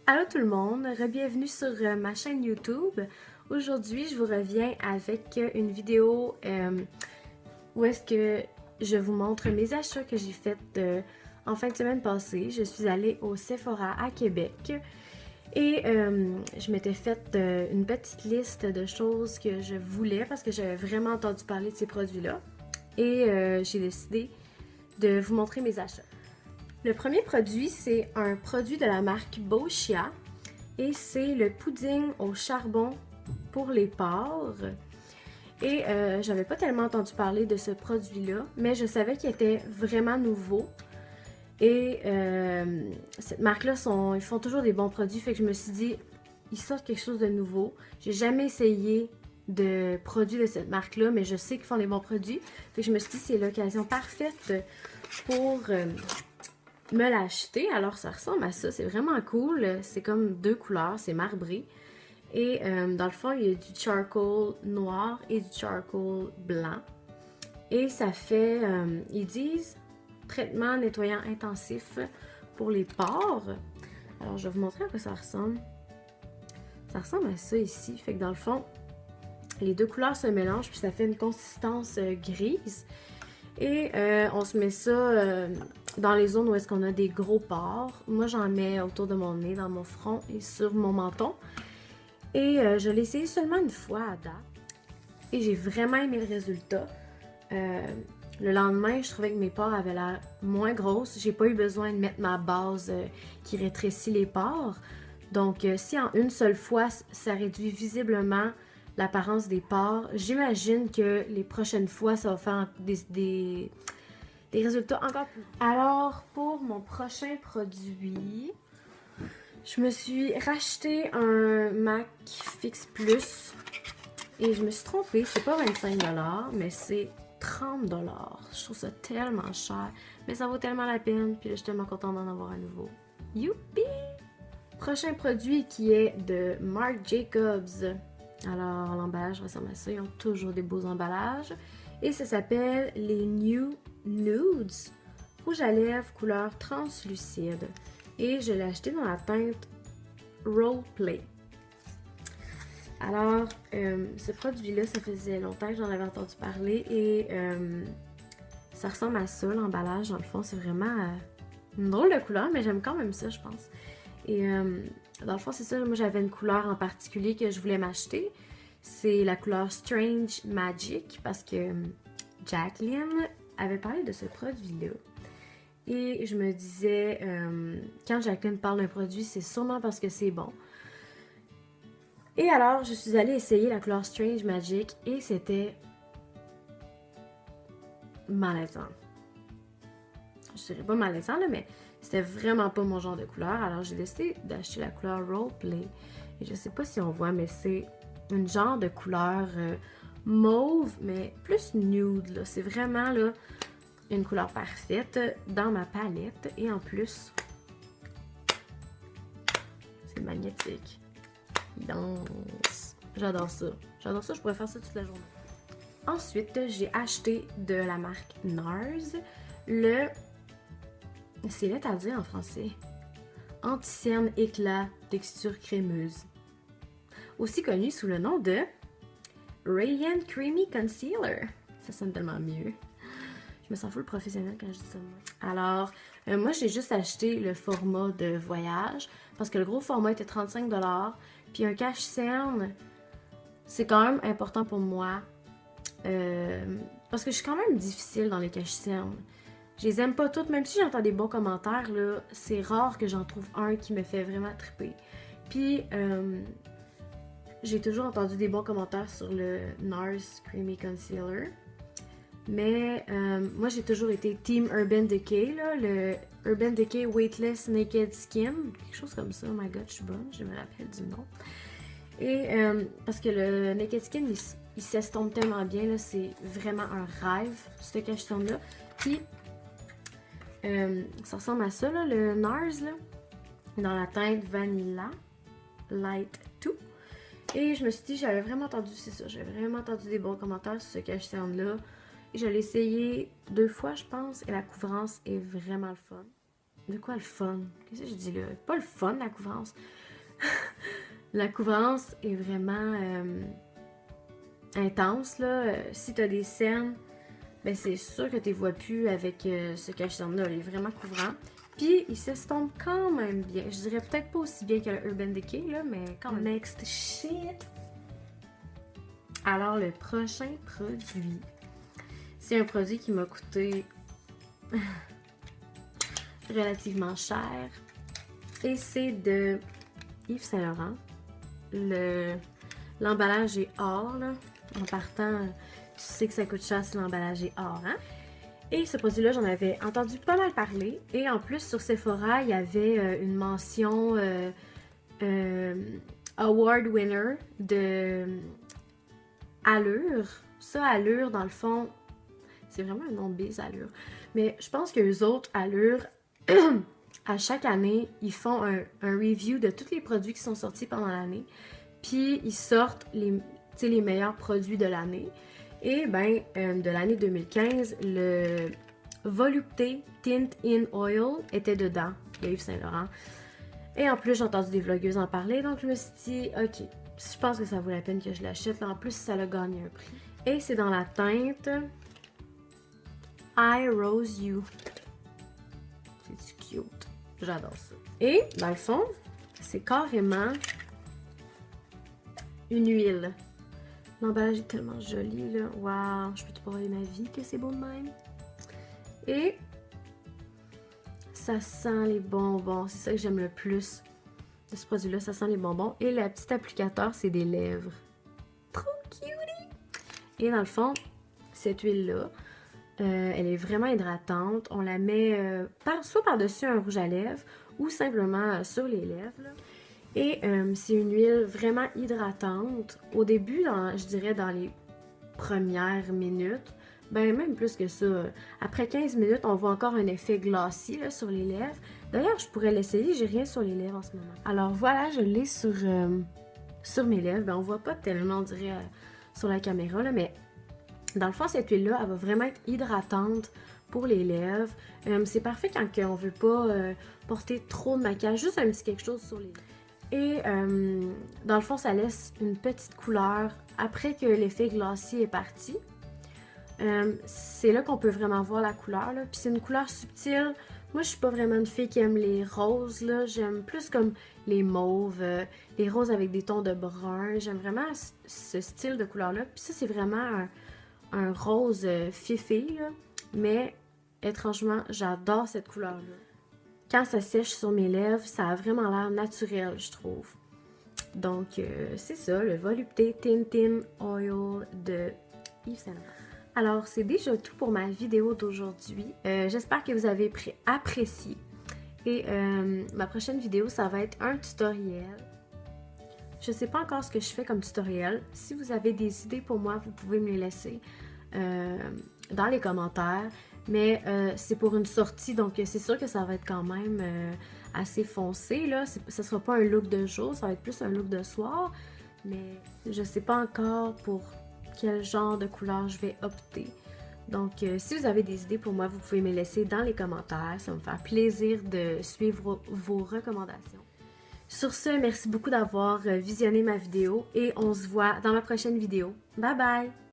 Allô tout le monde, bienvenue sur ma chaîne YouTube. Aujourd'hui, je vous reviens avec une vidéo où est-ce que je vous montre mes achats que j'ai faits en fin de semaine passée. Je suis allée au Sephora à Québec et je m'étais faite une petite liste de choses que je voulais parce que j'avais vraiment entendu parler de ces produits-là et j'ai décidé de vous montrer mes achats. Le premier produit, c'est un produit de la marque Boschia et c'est le pudding au charbon pour les pores. Et j'avais pas tellement entendu parler de ce produit-là, mais je savais qu'il était vraiment nouveau. Et cette marque-là, ils font toujours des bons produits, fait que je me suis dit, ils sortent quelque chose de nouveau. J'ai jamais essayé de produits de cette marque-là, mais je sais qu'ils font des bons produits. Fait que je me suis dit, c'est l'occasion parfaite pour me l'acheter. Alors ça ressemble à ça, c'est vraiment cool. C'est comme deux couleurs, c'est marbré. Et dans le fond, il y a du charcoal noir et du charcoal blanc. Et ça fait, ils disent, traitement nettoyant intensif pour les pores. Alors je vais vous montrer à quoi ça ressemble. Ça ressemble à ça ici. Fait que dans le fond, les deux couleurs se mélangent puis ça fait une consistance grise. Et on se met ça dans les zones où est-ce qu'on a des gros pores. Moi, j'en mets autour de mon nez, dans mon front et sur mon menton. Et je l'ai essayé seulement une fois à date. Et j'ai vraiment aimé le résultat. Le lendemain, je trouvais que mes pores avaient l'air moins grosses. J'ai pas eu besoin de mettre ma base qui rétrécit les pores. Donc, si en une seule fois, ça réduit visiblement l'apparence des pores, j'imagine que les prochaines fois, ça va faire des résultats encore plus. Alors, pour mon prochain produit, je me suis racheté un Mac Fix Plus et je me suis trompée, c'est pas 25$, mais c'est 30$. Je trouve ça tellement cher, mais ça vaut tellement la peine, puis là, je suis tellement contente d'en avoir à nouveau. Youpi! Prochain produit qui est de Marc Jacobs. Alors, l'emballage ressemble à ça, ils ont toujours des beaux emballages. Et ça s'appelle les New Nudes rouge à lèvres couleur translucide. Et je l'ai acheté dans la teinte Roleplay. Alors, ce produit-là, ça faisait longtemps que j'en avais entendu parler et ça ressemble à ça, l'emballage. Dans le fond, c'est vraiment une drôle de couleur, mais j'aime quand même ça, je pense. Et dans le fond, c'est ça, moi j'avais une couleur en particulier que je voulais m'acheter. C'est la couleur Strange Magic parce que Jacqueline avait parlé de ce produit-là. Et je me disais, quand Jacqueline parle d'un produit, c'est sûrement parce que c'est bon. Et alors, je suis allée essayer la couleur Strange Magic et c'était malaisant. Je dirais pas malaisant, là, mais c'était vraiment pas mon genre de couleur. Alors, j'ai décidé d'acheter la couleur Roleplay. Et je sais pas si on voit, mais c'est une genre de couleur mauve, mais plus nude, là. C'est vraiment, là, une couleur parfaite dans ma palette. Et en plus, c'est magnétique. Il danse. J'adore ça. J'adore ça, je pourrais faire ça toute la journée. Ensuite, j'ai acheté de la marque NARS le... C'est laid à dire en français. Anti-cerne éclat texture crémeuse. Aussi connu sous le nom de Radiant Creamy Concealer. Ça sonne tellement mieux. Je me sens full professionnelle quand je dis ça. Alors, moi, j'ai juste acheté le format de voyage parce que le gros format était 35$. Puis un cache-cerne, c'est quand même important pour moi parce que je suis quand même difficile dans les cache-cernes. Je les aime pas toutes, même si j'entends des bons commentaires, là, c'est rare que j'en trouve un qui me fait vraiment triper. Puis, j'ai toujours entendu des bons commentaires sur le NARS Creamy Concealer. Mais moi, j'ai toujours été Team Urban Decay, là, le Urban Decay Weightless Naked Skin, quelque chose comme ça. Oh my god, je suis bonne, je me rappelle du nom. Et parce que le Naked Skin, il s'estompe tellement bien, là, c'est vraiment un rêve, ce cache-cerne-là. Puis, ça ressemble à ça, là, le NARS, là, dans la teinte Vanilla Light 2. Et je me suis dit, j'avais vraiment entendu, c'est ça, j'avais vraiment entendu des bons commentaires sur ce cache-cerne-là. Je l'ai essayé 2 fois, je pense, et la couvrance est vraiment le fun. De quoi le fun? Qu'est-ce que je dis là? Pas le fun, la couvrance. La couvrance est vraiment intense, là. Si t'as des cernes, ben c'est sûr que tu les vois plus avec ce cache-cerne-là. Il est vraiment couvrant. Puis, il s'estompe quand même bien. Je dirais peut-être pas aussi bien que le Urban Decay, là, mais quand même. Next shit! Alors, le prochain produit, c'est un produit qui m'a coûté relativement cher. Et c'est de Yves Saint Laurent. L'emballage est or, là. En partant, tu sais que ça coûte cher si l'emballage est or, hein? Et ce produit-là, j'en avais entendu pas mal parler. Et en plus, sur Sephora, il y avait une mention Award Winner de Allure. Ça, Allure, dans le fond, c'est vraiment un nom bise, Allure. Mais je pense que les autres, Allure, à chaque année, ils font un review de tous les produits qui sont sortis pendant l'année. Puis, ils sortent les meilleurs produits de l'année. Et ben, de l'année 2015, le Volupté Tint in Oil était dedans, de Yves Saint Laurent. Et en plus, j'ai entendu des vlogueuses en parler, donc je me suis dit, ok, je pense que ça vaut la peine que je l'achète. En plus, ça a gagné un prix. Et c'est dans la teinte I Rose You. C'est cute. J'adore ça. Et, dans le fond, c'est carrément une huile. L'emballage est tellement joli, là. Waouh, je peux te parler de ma vie que c'est beau de même. Et ça sent les bonbons. C'est ça que j'aime le plus de ce produit-là. Ça sent les bonbons. Et le petit applicateur, c'est des lèvres. Trop cutie! Et dans le fond, cette huile-là, elle est vraiment hydratante. On la met soit par-dessus un rouge à lèvres ou simplement sur les lèvres, là. Et c'est une huile vraiment hydratante. Au début, je dirais dans les premières minutes, ben même plus que ça. Après 15 minutes, on voit encore un effet glossy là, sur les lèvres. D'ailleurs, je pourrais l'essayer, j'ai rien sur les lèvres en ce moment. Alors voilà, je l'ai sur mes lèvres. Ben, on voit pas tellement, on dirait, sur la caméra, là, mais dans le fond, cette huile-là, elle va vraiment être hydratante pour les lèvres. C'est parfait quand on veut pas porter trop de maquillage, juste un petit quelque chose sur les lèvres. Et dans le fond, ça laisse une petite couleur après que l'effet glossy est parti. C'est là qu'on peut vraiment voir la couleur, là. Puis c'est une couleur subtile. Moi, je suis pas vraiment une fille qui aime les roses, là. J'aime plus comme les mauves, les roses avec des tons de brun. J'aime vraiment ce style de couleur-là. Puis ça, c'est vraiment un rose fifi, là. Mais étrangement, j'adore cette couleur-là. Quand ça sèche sur mes lèvres, ça a vraiment l'air naturel, je trouve. Donc, c'est ça, le Volupté Tint in Oil de Yves Saint Laurent. Alors, c'est déjà tout pour ma vidéo d'aujourd'hui. J'espère que vous avez apprécié. Et ma prochaine vidéo, ça va être un tutoriel. Je ne sais pas encore ce que je fais comme tutoriel. Si vous avez des idées pour moi, vous pouvez me les laisser dans les commentaires. Mais c'est pour une sortie, donc c'est sûr que ça va être quand même assez foncé, là. Ça sera pas un look de jour, ça va être plus un look de soir. Mais je sais pas encore pour quel genre de couleur je vais opter. Donc, si vous avez des idées pour moi, vous pouvez me les laisser dans les commentaires. Ça va me faire plaisir de suivre vos recommandations. Sur ce, merci beaucoup d'avoir visionné ma vidéo et on se voit dans ma prochaine vidéo. Bye bye!